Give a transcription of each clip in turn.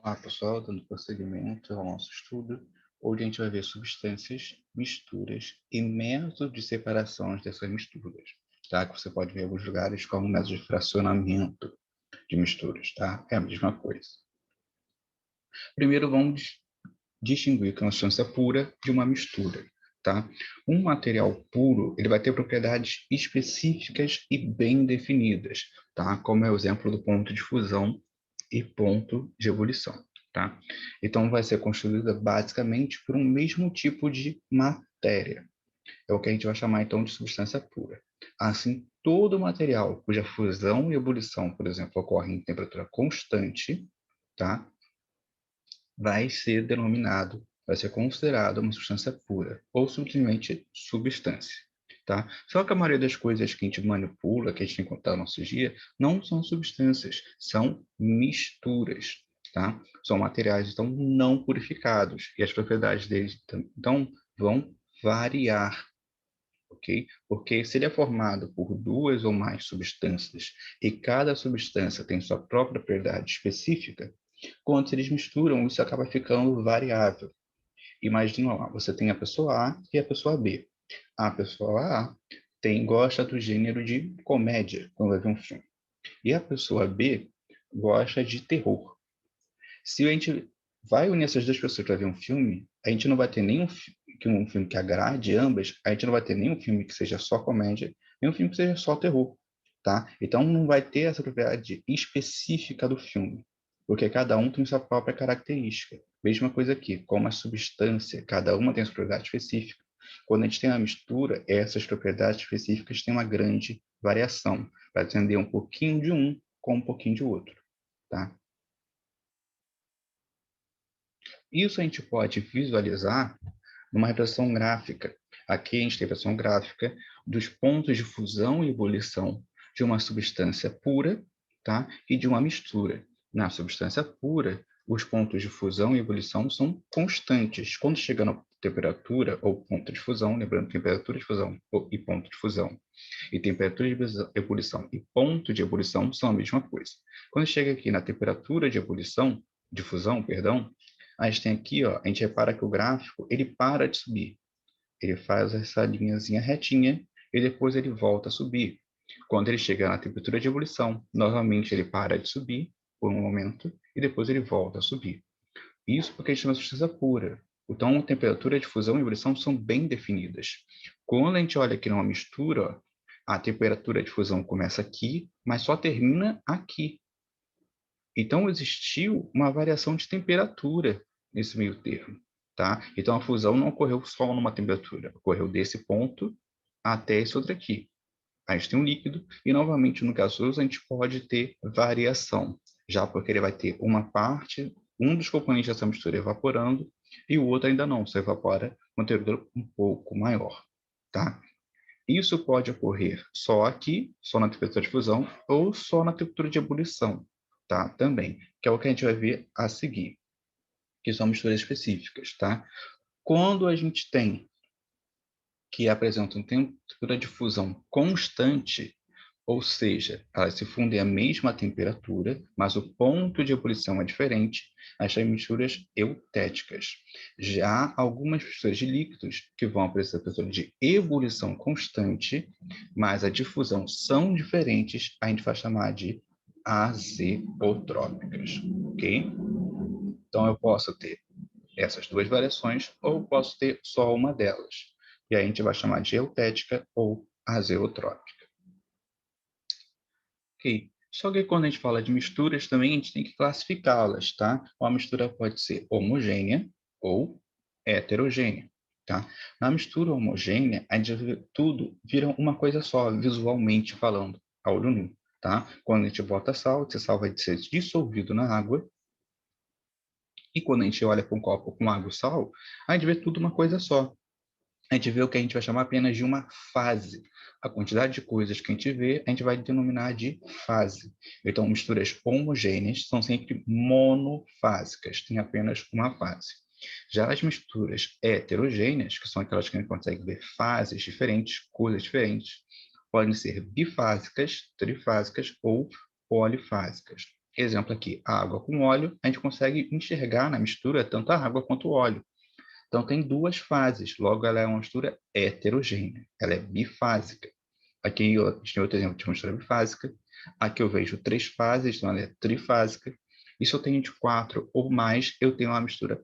Olá, pessoal, dando prosseguimento ao nosso estudo, hoje a gente vai ver substâncias, misturas e métodos de separação dessas misturas, tá? Que você pode ver em alguns lugares como método de fracionamento de misturas, tá? É a mesma coisa. Primeiro, vamos distinguir o que é uma substância pura de uma mistura, tá? Um material puro, ele vai ter propriedades específicas e bem definidas, tá? Como é o exemplo do ponto de fusão e ponto de ebulição, tá? Então, vai ser construída basicamente por um mesmo tipo de matéria. É o que a gente vai chamar, então, de substância pura. Assim, todo material cuja fusão e ebulição, por exemplo, ocorrem em temperatura constante, tá? Vai ser considerado uma substância pura, ou simplesmente substância, tá? Só que a maioria das coisas que a gente manipula, que a gente encontra no nosso dia, não são substâncias, são misturas, tá? São materiais, então, não purificados, e as propriedades deles, então, vão variar, ok? Porque se ele é formado por duas ou mais substâncias, e cada substância tem sua própria propriedade específica, quando eles misturam, isso acaba ficando variável. Imagina lá, você tem a pessoa A e a pessoa B. A pessoa A gosta do gênero de comédia, quando vai ver um filme. E a pessoa B gosta de terror. Se a gente vai unir essas duas pessoas para ver um filme, a gente não vai ter um filme que agrade ambas, a gente não vai ter nenhum filme que seja só comédia, nem um filme que seja só terror, tá? Então não vai ter essa propriedade específica do filme, porque cada um tem sua própria característica. Mesma coisa aqui, como a substância, cada uma tem sua propriedade específica. Quando a gente tem uma mistura, essas propriedades específicas têm uma grande variação, para atender um pouquinho de um com um pouquinho de outro, tá? Isso a gente pode visualizar numa representação gráfica. Aqui a gente tem a representação gráfica dos pontos de fusão e ebulição de uma substância pura, tá? E de uma mistura. Na substância pura, os pontos de fusão e ebulição são constantes. Quando chega na temperatura ou ponto de fusão, lembrando temperatura de fusão e ponto de fusão, e temperatura de ebulição e ponto de ebulição são a mesma coisa. Quando chega aqui na temperatura de ebulição, de fusão, perdão, a gente tem aqui, ó, a gente repara que o gráfico, ele para de subir. Ele faz essa linhazinha retinha e depois ele volta a subir. Quando ele chega na temperatura de ebulição, novamente ele para de subir por um momento e depois ele volta a subir. Isso porque a gente tem uma substância pura. Então, a temperatura de fusão e ebulição são bem definidas. Quando a gente olha aqui numa mistura, ó, a temperatura de fusão começa aqui, mas só termina aqui. Então, existiu uma variação de temperatura nesse meio termo, tá? Então, a fusão não ocorreu só numa temperatura, ocorreu desse ponto até esse outro aqui. A gente tem um líquido e, novamente, no gasoso, a gente pode ter variação, já porque ele vai ter uma parte, um dos componentes dessa mistura evaporando e o outro ainda não, só evapora uma temperatura um pouco maior, tá? Isso pode ocorrer só aqui, só na temperatura de fusão, ou só na temperatura de ebulição, tá? Também, que é o que a gente vai ver a seguir, que são misturas específicas, tá? Quando a gente tem que apresentam temperatura de fusão constante, ou seja, elas se fundem à mesma temperatura, mas o ponto de ebulição é diferente, as chamamos de misturas eutéticas. Já algumas misturas de líquidos que vão apresentar temperatura de ebulição constante, mas a difusão são diferentes, a gente vai chamar de azeotrópicas, ok? Então eu posso ter essas duas variações ou posso ter só uma delas. E aí a gente vai chamar de eutética ou azeotrópica. Ok. Só que quando a gente fala de misturas, também a gente tem que classificá-las, tá? Uma mistura pode ser homogênea ou heterogênea, tá? Na mistura homogênea, a gente vê tudo vira uma coisa só, visualmente falando, a olho nu, tá? Quando a gente bota sal, esse sal vai ser dissolvido na água, e quando a gente olha para um copo com água e sal, a gente vê tudo uma coisa só. A gente vê o que a gente vai chamar apenas de uma fase. A quantidade de coisas que a gente vê, a gente vai denominar de fase. Então, misturas homogêneas são sempre monofásicas, tem apenas uma fase. Já as misturas heterogêneas, que são aquelas que a gente consegue ver fases diferentes, coisas diferentes, podem ser bifásicas, trifásicas ou polifásicas. Exemplo aqui, água com óleo, a gente consegue enxergar na mistura tanto a água quanto o óleo. Então, tem duas fases, logo ela é uma mistura heterogênea, ela é bifásica. Aqui a gente tem outro exemplo de mistura bifásica. Aqui eu vejo três fases, então ela é trifásica. E se eu tenho de quatro ou mais, eu tenho uma mistura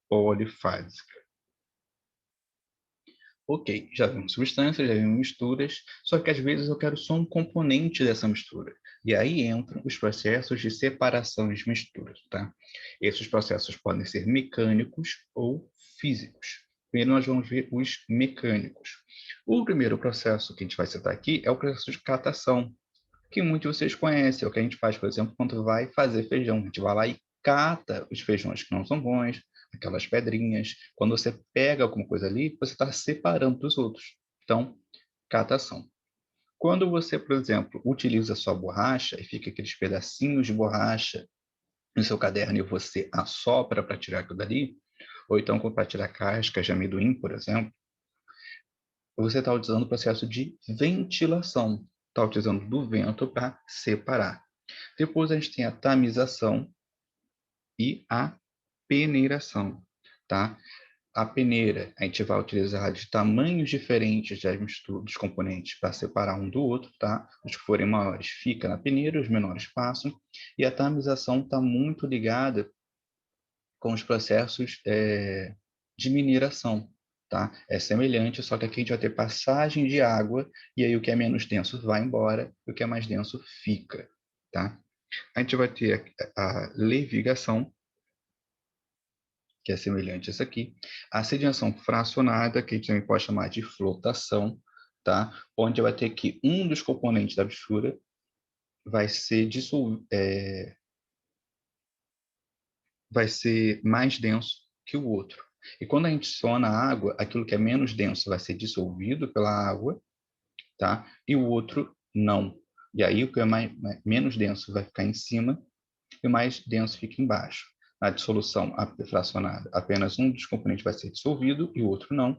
polifásica. Ok, já vimos substâncias, já vimos misturas, só que às vezes eu quero só um componente dessa mistura. E aí entram os processos de separação de misturas, tá? Esses processos podem ser mecânicos ou físicos. Primeiro nós vamos ver os mecânicos. O primeiro processo que a gente vai citar aqui é o processo de catação, que muitos de vocês conhecem, é o que a gente faz, por exemplo, quando vai fazer feijão. A gente vai lá e cata os feijões que não são bons, aquelas pedrinhas. Quando você pega alguma coisa ali, você está separando dos outros. Então, catação. Quando você, por exemplo, utiliza sua borracha e fica aqueles pedacinhos de borracha no seu caderno e você assopra para tirar aquilo dali, ou então para tirar cascas de amendoim, por exemplo, você está utilizando o processo de ventilação. Está utilizando do vento para separar. Depois a gente tem a tamização e a peneiração, tá? A peneira, a gente vai utilizar de tamanhos diferentes das misturas dos componentes para separar um do outro, tá? Os que forem maiores fica na peneira, os menores passam. E a tamização está muito ligada com os processos de mineração, tá? É semelhante, só que aqui a gente vai ter passagem de água, e aí o que é menos denso vai embora, e o que é mais denso fica, tá? A gente vai ter a levigação, que é semelhante a essa aqui, a sediação fracionada, que a gente também pode chamar de flotação, tá? Onde vai ter que um dos componentes da mistura vai ser vai ser mais denso que o outro. E quando a gente adiciona água, aquilo que é menos denso vai ser dissolvido pela água, tá? E o outro não. E aí o que é menos denso vai ficar em cima e o mais denso fica embaixo. Na dissolução fracionada, apenas um dos componentes vai ser dissolvido e o outro não.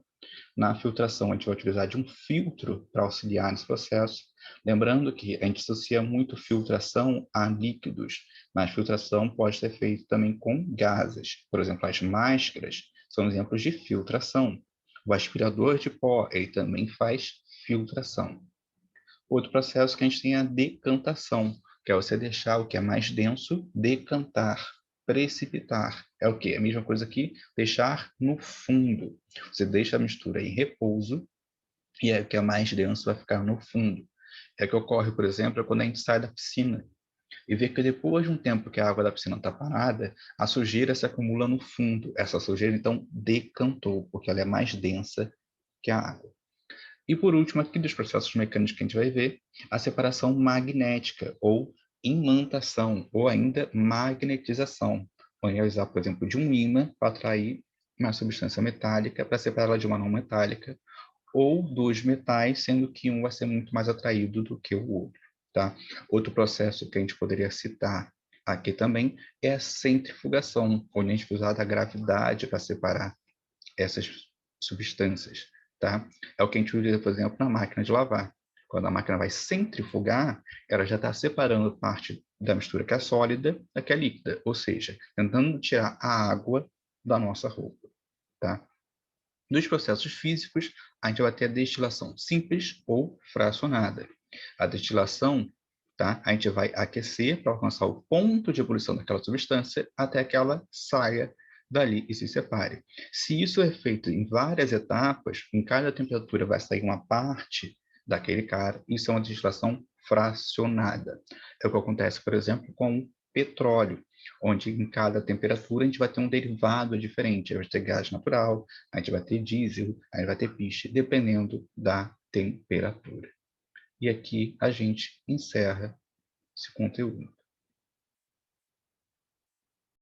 Na filtração, a gente vai utilizar de um filtro para auxiliar nesse processo. Lembrando que a gente associa muito filtração a líquidos, mas filtração pode ser feita também com gases. Por exemplo, as máscaras são exemplos de filtração. O aspirador de pó, ele também faz filtração. Outro processo que a gente tem é a decantação, que é você deixar o que é mais denso decantar, precipitar. É o quê? A mesma coisa que deixar no fundo. Você deixa a mistura em repouso e aí o que é mais denso vai ficar no fundo. É o que ocorre, por exemplo, quando a gente sai da piscina e vê que depois de um tempo que a água da piscina está parada, a sujeira se acumula no fundo. Essa sujeira, então, decantou, porque ela é mais densa que a água. E por último, aqui dos processos mecânicos que a gente vai ver, a separação magnética ou imantação, ou ainda magnetização. Onde é usar, por exemplo, de um ímã para atrair uma substância metálica para separá-la de uma não metálica, ou dois metais, sendo que um vai ser muito mais atraído do que o outro. Tá? Outro processo que a gente poderia citar aqui também é a centrifugação, onde a gente vai usar a gravidade para separar essas substâncias, tá? É o que a gente utiliza, por exemplo, na máquina de lavar. Quando a máquina vai centrifugar, ela já está separando parte da mistura que é sólida da que é líquida, ou seja, tentando tirar a água da nossa roupa, tá? Nos processos físicos, a gente vai ter a destilação simples ou fracionada. A destilação, tá? A gente vai aquecer para alcançar o ponto de ebulição daquela substância até que ela saia dali e se separe. Se isso é feito em várias etapas, em cada temperatura vai sair uma parte daquele cara, isso é uma destilação fracionada. É o que acontece, por exemplo, com o petróleo, onde em cada temperatura a gente vai ter um derivado diferente. A gente vai ter gás natural, a gente vai ter diesel, a gente vai ter piche, dependendo da temperatura. E aqui a gente encerra esse conteúdo.